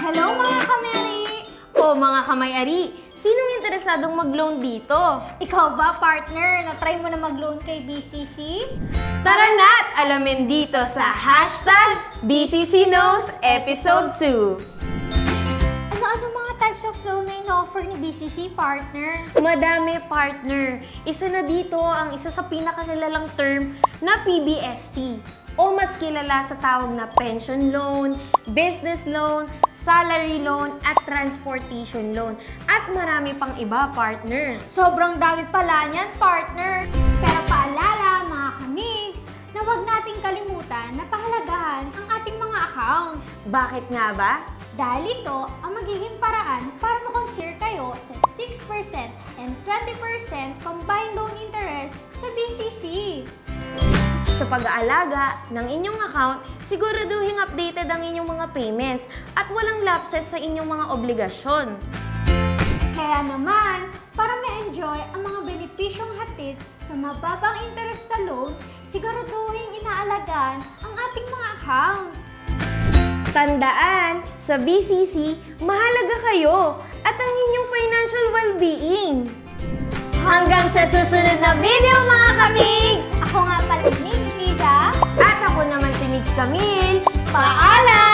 Hello mga kameri! O mga kamay-ari, sinong interesadong mag-loan dito? Ikaw ba, partner? Na-try mo na mag-loan kay BCC? Tara na't alamin dito sa BCC Knows Episode 2. Ano-ano mga types of loan na ino-offer ni BCC, partner? Madami, partner. Isa na dito ang isa sa pinakanilalang term na PBST o mas kilala sa tawag na pension loan, business loan, salary loan, at transportation loan. At marami pang iba, partner. Sobrang dami pala niyan, partner. Pero paalala, mga kamigs, na huwag nating kalimutan na pahalagahan ang ating mga account. Bakit nga ba? Dahil ito ang magiging paraan para makonsider kayo sa 6% and 20% combined loan interest sa BCC. Sa pag-aalaga ng inyong account, siguraduhin updated ang inyong mga payments at walang lapses sa inyong mga obligasyon. Kaya naman, para ma-enjoy ang mga benepisyong hatid sa mababang interest na loan, siguraduhin inaalagaan ang ating mga account. Tandaan, sa BCC, mahalaga kayo at ang inyong financial well-being. Hanggang sa susunod na video, mga kamigs! Ako nga pala si Migs Liza. At ako naman si Migs Camille. Paalam!